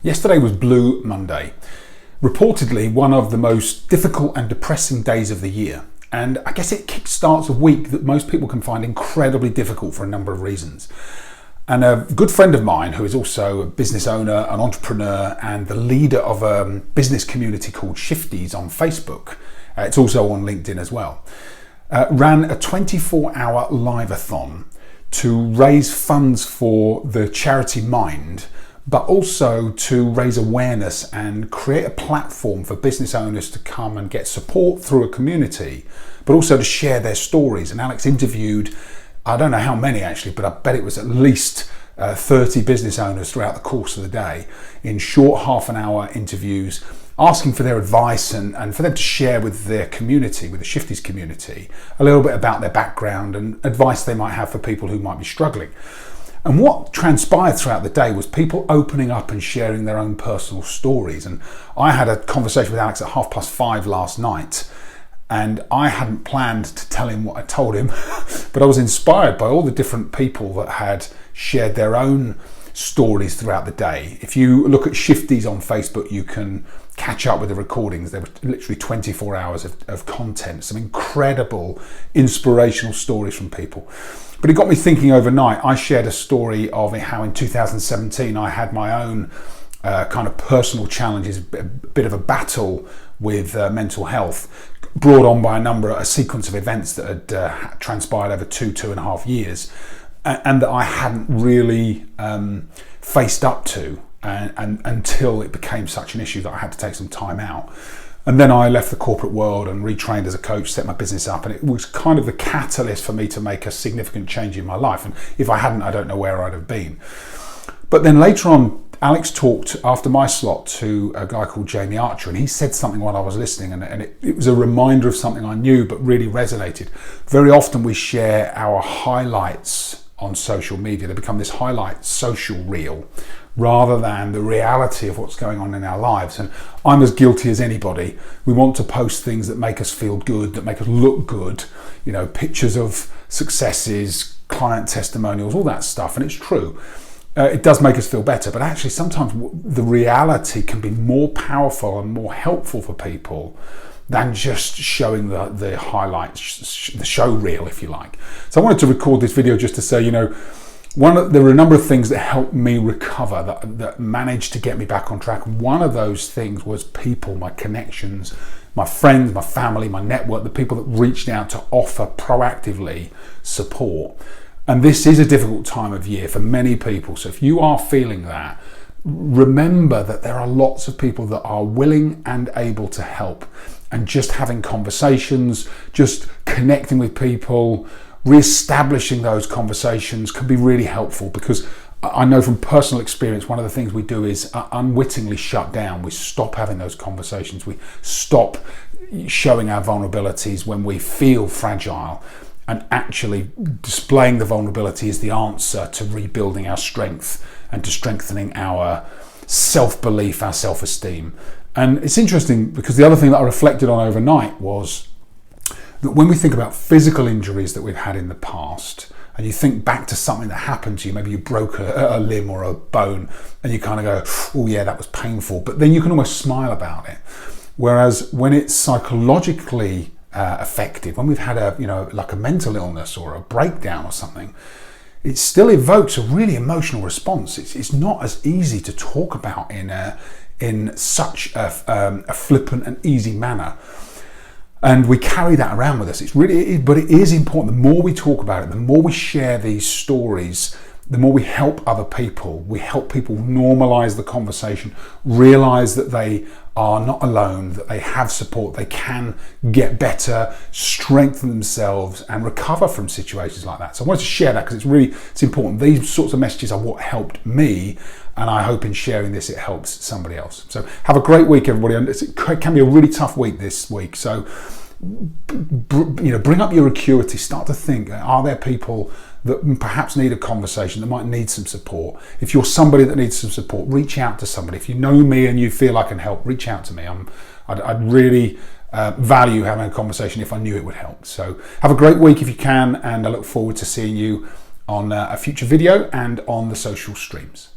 Yesterday was Blue Monday, reportedly one of the most difficult and depressing days of the year. And I guess it kickstarts a week that most people can find incredibly difficult for a number of reasons. And a good friend of mine, who is also a business owner, an entrepreneur, and the leader of a business community called Shifties on Facebook, it's also on LinkedIn as well, ran a 24-hour live-a-thon to raise funds for the charity Mind, but also to raise awareness and create a platform for business owners to come and get support through a community, but also to share their stories. And Alex interviewed, I don't know how many actually, but I bet it was at least 30 business owners throughout the course of the day in short half-an-hour interviews, asking for their advice and for them to share with their community, with the Shifties community, a little bit about their background and advice they might have for people who might be struggling. And what transpired throughout the day was people opening up and sharing their own personal stories. And I had a conversation with Alex at 5:30 last night, and I hadn't planned to tell him what I told him, but I was inspired by all the different people that had shared their own stories throughout the day. If you look at Shifties on Facebook, you can catch up with the recordings. There were literally 24 hours of content, some incredible inspirational stories from people. But it got me thinking overnight. I shared a story of how in 2017 I had my own kind of personal challenges, a bit of a battle with mental health, brought on by a sequence of events that had transpired over 2.5 years, and that I hadn't really faced up to and until it became such an issue that I had to take some time out. And then I left the corporate world and retrained as a coach, set my business up, and it was kind of the catalyst for me to make a significant change in my life. And if I hadn't, I don't know where I'd have been. But then later on, Alex talked after my slot to a guy called Jamie Archer, and he said something while I was listening, and it was a reminder of something I knew but really resonated. Very often we share our highlights on social media. They become this highlight social reel rather than the reality of what's going on in our lives. And I'm as guilty as anybody. We want to post things that make us feel good, that make us look good, you know, pictures of successes, client testimonials, all that stuff. And it's true. It does make us feel better, but actually sometimes the reality can be more powerful and more helpful for people than just showing the highlights, the show reel, if you like. So I wanted to record this video just to say, you know, there were a number of things that helped me recover, that managed to get me back on track. One of those things was people, my connections, my friends, my family, my network, the people that reached out to offer proactively support. And this is a difficult time of year for many people. So if you are feeling that, remember that there are lots of people that are willing and able to help. And just having conversations, just connecting with people, re-establishing those conversations can be really helpful, because I know from personal experience, one of the things we do is unwittingly shut down. We stop having those conversations. We stop showing our vulnerabilities when we feel fragile. And actually displaying the vulnerability is the answer to rebuilding our strength and to strengthening our self-belief, our self-esteem. And it's interesting because the other thing that I reflected on overnight was that when we think about physical injuries that we've had in the past, and you think back to something that happened to you, maybe you broke a limb or a bone, and you kind of go, oh yeah, that was painful, but then you can almost smile about it. Whereas when it's psychologically affected, when we've had like a mental illness or a breakdown or something, it still evokes a really emotional response. It's not as easy to talk about in such a flippant and easy manner. And we carry that around with us. But it is important. The more we talk about it, the more we share these stories, the more we help other people. We help people normalize the conversation, realize that they are not alone, that they have support, they can get better, strengthen themselves, and recover from situations like that. So I wanted to share that because it's important. These sorts of messages are what helped me, and I hope in sharing this it helps somebody else. So have a great week, everybody. It can be a really tough week this week. So bring up your acuity. Start to think: are there people that perhaps need a conversation, that might need some support? If you're somebody that needs some support, reach out to somebody. If you know me and you feel I can help, reach out to me. I'd really value having a conversation if I knew it would help. So have a great week if you can, and I look forward to seeing you on a future video and on the social streams.